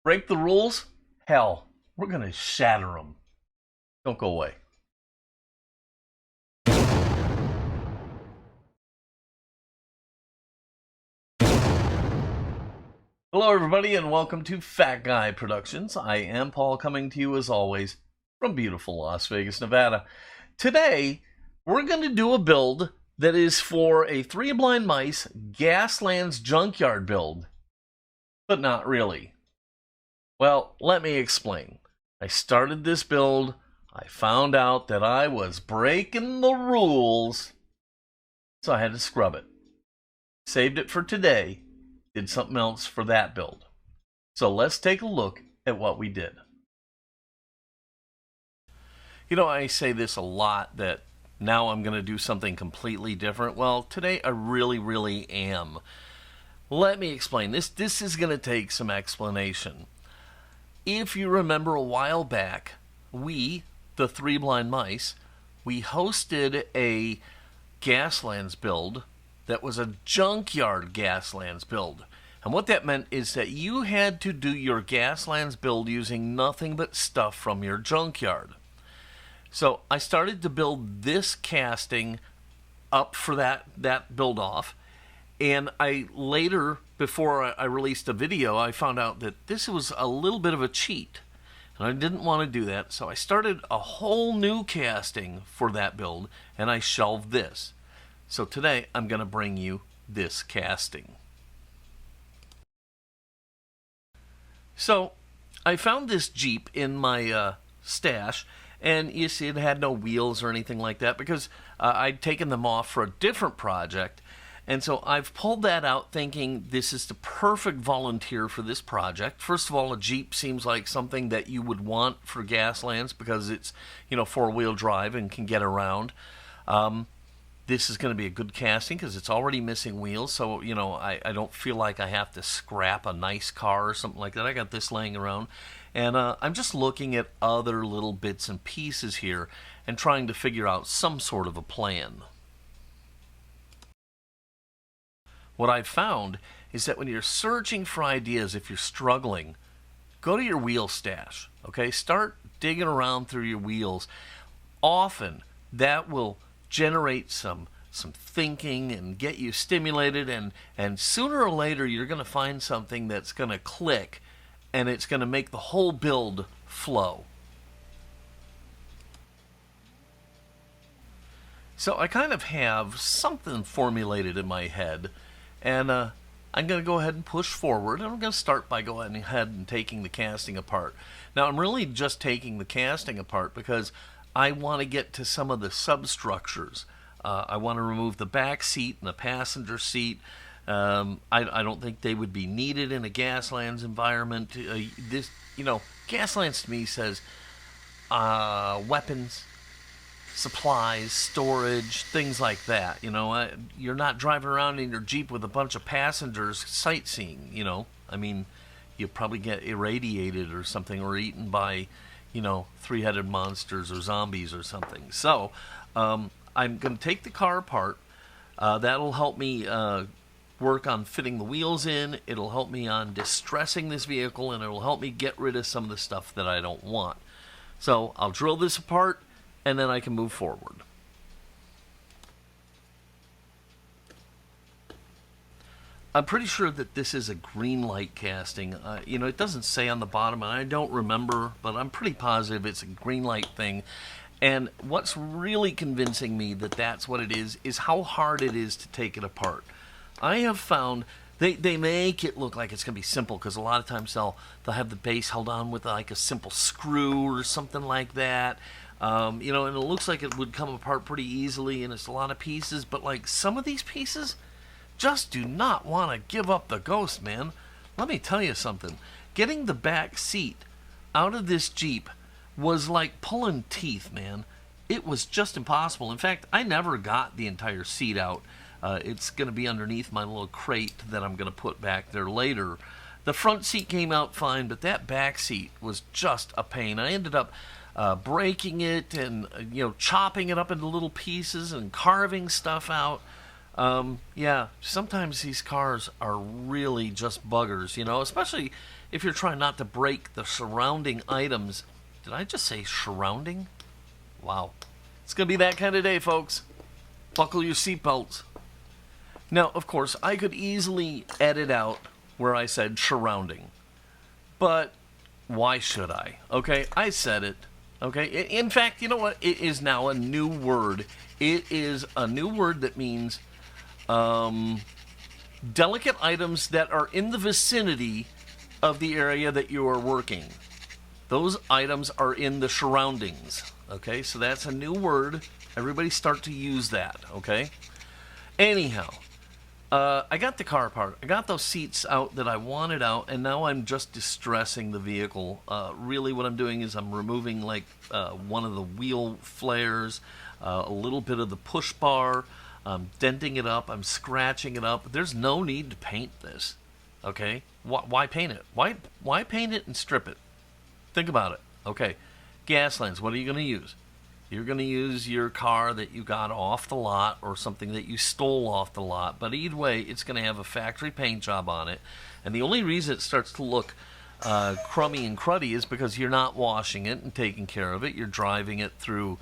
Break the rules? Hell, we're going to shatter them. Don't go away. Hello, everybody, and welcome to Fat Guy Productions. I am Paul, coming to you as always from beautiful Las Vegas, Nevada. Today, we're going to do a build that is for a Three Blind Mice Gaslands Junkyard build, but not really. Well, let me explain. I started this build, I found out that I was breaking the rules, so I had to scrub it. Saved it for today, did something else for that build. So let's take a look at what we did. You know, I say this a lot, that now I'm going to do something completely different. Well, today I really am. Let me explain. This is going to take some explanation. If you remember a while back, we, the Three Blind Mice, we hosted a Gaslands build that was a junkyard Gaslands build. And what that meant is that you had to do your Gaslands build using nothing but stuff from your junkyard. So I started to build this casting up for that build off. And I later, before I released a video, I found out that this was a little bit of a cheat. And I didn't want to do that, so I started a whole new casting for that build, and I shelved this. So today, I'm going to bring you this casting. So, I found this Jeep in my stash, and you see it had no wheels or anything like that, because I'd taken them off for a different project. And so I've pulled that out thinking this is the perfect volunteer for this project. First of all, a Jeep seems like something that you would want for Gaslands because it's, four-wheel drive and can get around. This is going to be a good casting because it's already missing wheels. So, I don't feel like I have to scrap a nice car or something like that. I got this laying around. And I'm just looking at other little bits and pieces here and trying to figure out some sort of a plan. What I've found is that when you're searching for ideas, if you're struggling, go to your wheel stash, okay? Start digging around through your wheels. Often, that will generate some thinking and get you stimulated, and sooner or later, you're going to find something that's going to click, and it's going to make the whole build flow. So I kind of have something formulated in my head. And I'm going to go ahead and push forward, and I'm going to start by going ahead and taking the casting apart. Now, I'm really just taking the casting apart because I want to get to some of the substructures. I want to remove the back seat and the passenger seat. I don't think they would be needed in a Gaslands environment. Gaslands to me says weapons, supplies, storage, things like that. You're not driving around in your Jeep with a bunch of passengers sightseeing. You probably get irradiated or something, or eaten by, three-headed monsters or zombies or something. So I'm going to take the car apart. That'll help me work on fitting the wheels in. It'll help me on distressing this vehicle, and it'll help me get rid of some of the stuff that I don't want. So I'll drill this apart, and then I can move forward. I'm pretty sure that this is a green light casting. It doesn't say on the bottom, and I don't remember, but I'm pretty positive it's a green light thing. And what's really convincing me that that's what it is how hard it is to take it apart. I have found they make it look like it's going to be simple, because a lot of times they'll have the base held on with like a simple screw or something like that. And it looks like it would come apart pretty easily, and it's a lot of pieces, but like some of these pieces just do not want to give up the ghost, man. Let me tell you something. Getting the back seat out of this Jeep was like pulling teeth, man. It was just impossible. In fact, I never got the entire seat out. It's going to be underneath my little crate that I'm going to put back there later. The front seat came out fine, but that back seat was just a pain. I ended up breaking it and chopping it up into little pieces and carving stuff out. Yeah, sometimes these cars are really just buggers, especially if you're trying not to break the surrounding items. Did I just say surrounding? Wow. It's going to be that kind of day, folks. Buckle your seatbelts. Now, of course, I could easily edit out where I said surrounding. But why should I? Okay, I said it. Okay, in fact, you know what? It is now a new word. It is a new word that means delicate items that are in the vicinity of the area that you are working. Those items are in the surroundings. Okay, so that's a new word. Everybody start to use that, okay? Anyhow, I got the car apart. I got those seats out that I wanted out, and now I'm just distressing the vehicle. Really what I'm doing is I'm removing like one of the wheel flares, a little bit of the push bar, denting it up, I'm scratching it up. There's no need to paint this, okay? Why paint it? Why paint it and strip it? Think about it. Okay, Gaslands, what are you going to use? You're going to use your car that you got off the lot or something that you stole off the lot. But either way, it's going to have a factory paint job on it. And the only reason it starts to look crummy and cruddy is because you're not washing it and taking care of it. You're driving it through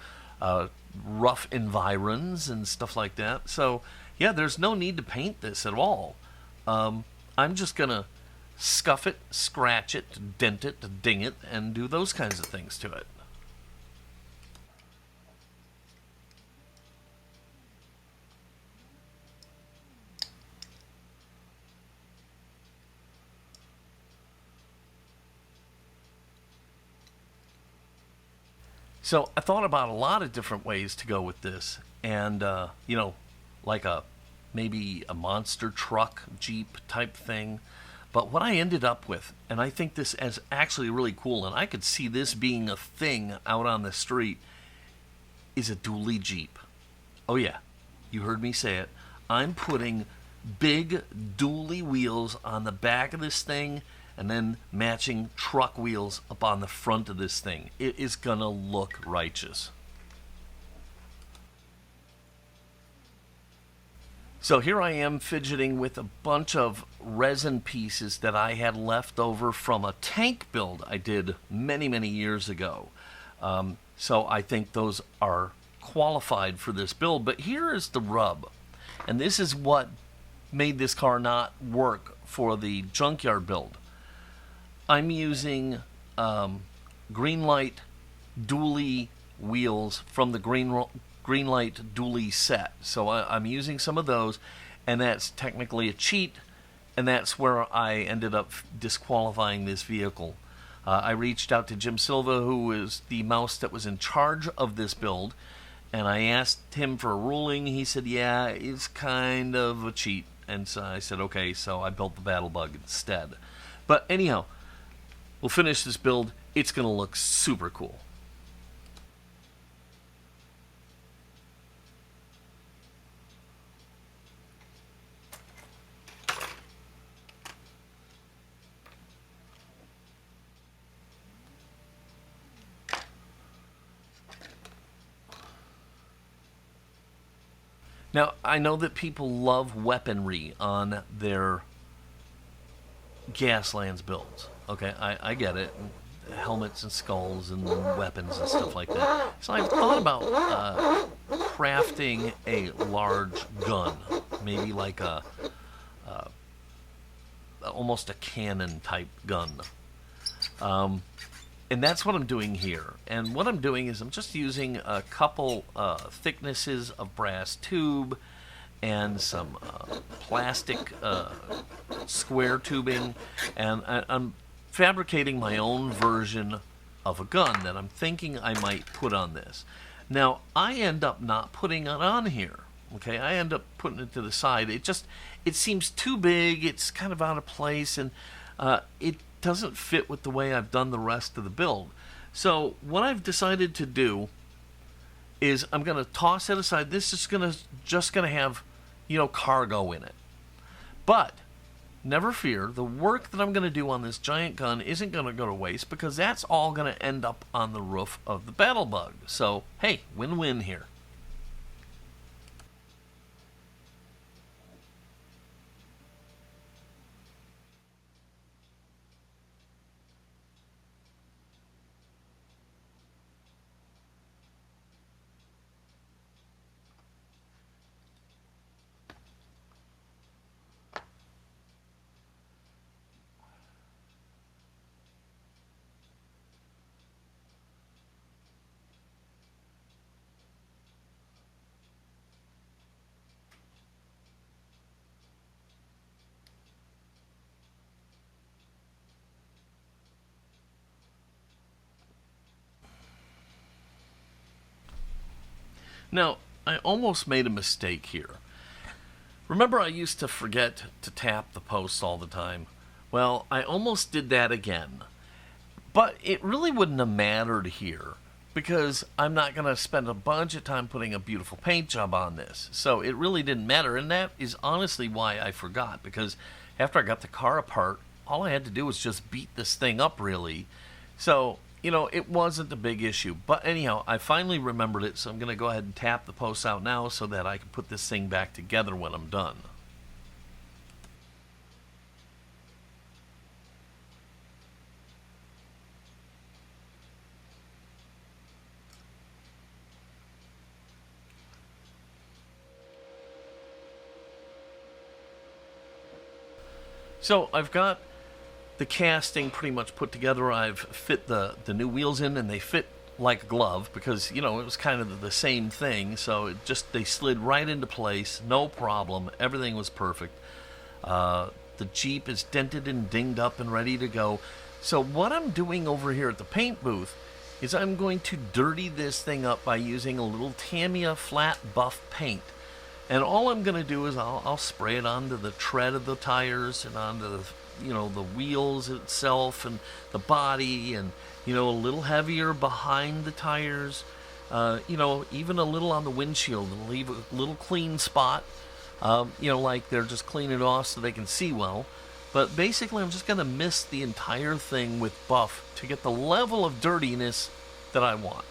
rough environs and stuff like that. So, yeah, there's no need to paint this at all. I'm just going to scuff it, scratch it, dent it, ding it, and do those kinds of things to it. So I thought about a lot of different ways to go with this, and like maybe a monster truck, Jeep type thing. But what I ended up with, and I think this is actually really cool, and I could see this being a thing out on the street, is a dually Jeep. Oh yeah, you heard me say it. I'm putting big dually wheels on the back of this thing, and then matching truck wheels up on the front of this thing. It is gonna look righteous. So here I am fidgeting with a bunch of resin pieces that I had left over from a tank build I did many, many years ago. So I think those are qualified for this build. But here is the rub. And this is what made this car not work for the junkyard build. I'm using Greenlight dually wheels from the Greenlight dually set. So I'm using some of those, and that's technically a cheat, and that's where I ended up disqualifying this vehicle. I reached out to Jim Silva, who was the mouse that was in charge of this build, and I asked him for a ruling. He said, yeah, it's kind of a cheat. And so I said, okay, so I built the Battle Bug instead. But anyhow, we'll finish this build. It's going to look super cool. Now, I know that people love weaponry on their Gaslands builds. Okay, I get it. Helmets and skulls and weapons and stuff like that. So I've thought about crafting a large gun, maybe like almost a cannon type gun. And that's what I'm doing here. And what I'm doing is I'm just using a couple thicknesses of brass tube and some plastic square tubing, and I'm fabricating my own version of a gun that I'm thinking I might put on this. Now, I end up not putting it on here. Okay, I end up putting it to the side. It seems too big. It's kind of out of place, and it doesn't fit with the way I've done the rest of the build. So what I've decided to do is I'm going to toss it aside. This is just going to have, cargo in it. But never fear, the work that I'm going to do on this giant gun isn't going to go to waste, because that's all going to end up on the roof of the Battle Bug. So, hey, win-win here. Now, I almost made a mistake here. Remember I used to forget to tap the posts all the time? Well, I almost did that again. But it really wouldn't have mattered here because I'm not going to spend a bunch of time putting a beautiful paint job on this. So it really didn't matter, and that is honestly why I forgot, because after I got the car apart, all I had to do was just beat this thing up, really. So, it wasn't a big issue. But anyhow, I finally remembered it, so I'm going to go ahead and tap the posts out now so that I can put this thing back together when I'm done. So I've got the casting pretty much put together. I've fit the new wheels in, and they fit like a glove because it was kind of the same thing. So they slid right into place, no problem. Everything was perfect. The Jeep is dented and dinged up and ready to go. So what I'm doing over here at the paint booth is I'm going to dirty this thing up by using a little Tamiya flat buff paint. And all I'm going to do is I'll spray it onto the tread of the tires and onto the wheels itself and the body, and a little heavier behind the tires, even a little on the windshield, and leave a little clean spot, like they're just cleaning it off so they can see well. But basically I'm just going to mist the entire thing with buff to get the level of dirtiness that I want.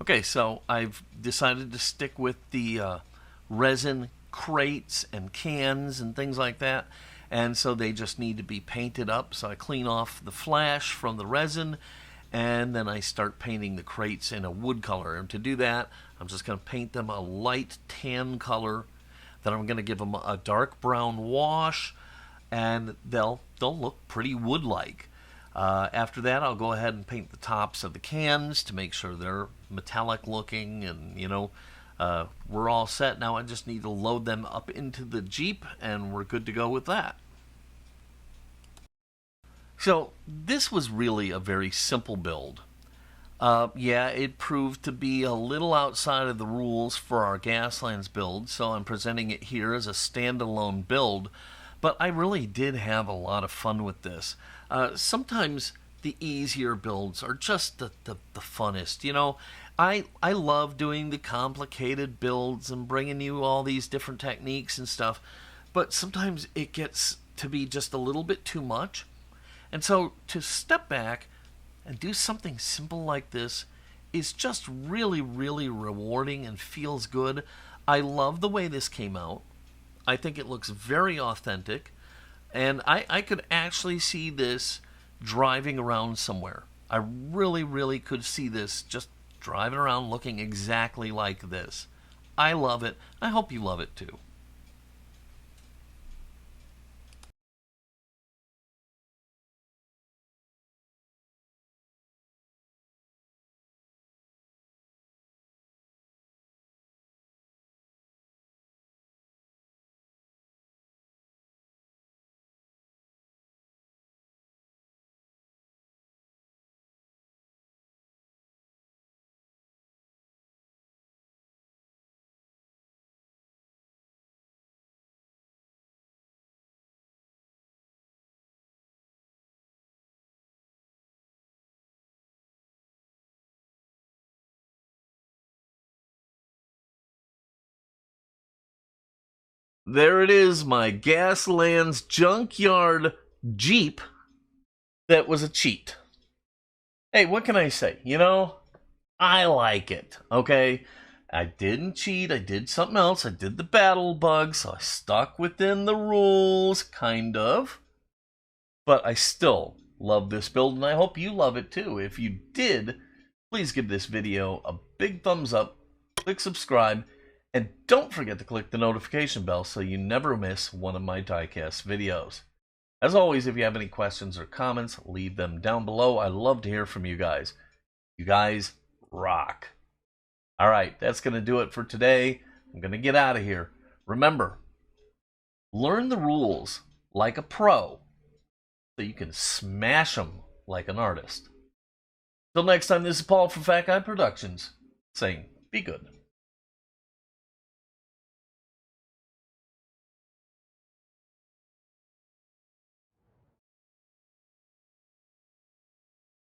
Okay, so I've decided to stick with the resin crates and cans and things like that. And so they just need to be painted up. So I clean off the flash from the resin, and then I start painting the crates in a wood color. And to do that, I'm just going to paint them a light tan color. Then I'm going to give them a dark brown wash, and they'll look pretty wood-like. After that, I'll go ahead and paint the tops of the cans to make sure they're metallic looking, and we're all set. Now I just need to load them up into the Jeep, and we're good to go with that. So this was really a very simple build. Yeah, it proved to be a little outside of the rules for our Gaslands build, so I'm presenting it here as a standalone build, but I really did have a lot of fun with this. Sometimes the easier builds are just the funnest. I love doing the complicated builds and bringing you all these different techniques and stuff, but sometimes it gets to be just a little bit too much. And so to step back and do something simple like this is just really, really rewarding and feels good. I love the way this came out. I think it looks very authentic, and I could actually see this driving around somewhere. I really, really could see this just driving around looking exactly like this. I love it. I hope you love it too. There it is, my Gaslands Junkyard Jeep that was a cheat. Hey, what can I say? You know, I like it, okay? I didn't cheat, I did something else. I did the battle bug, so I stuck within the rules, kind of. But I still love this build, and I hope you love it too. If you did, please give this video a big thumbs up, click subscribe, and don't forget to click the notification bell so you never miss one of my diecast videos. As always, if you have any questions or comments, leave them down below. I love to hear from you guys. You guys rock. Alright, that's going to do it for today. I'm going to get out of here. Remember, learn the rules like a pro so you can smash them like an artist. Till next time, this is Paul from Fat Guy Productions saying, be good.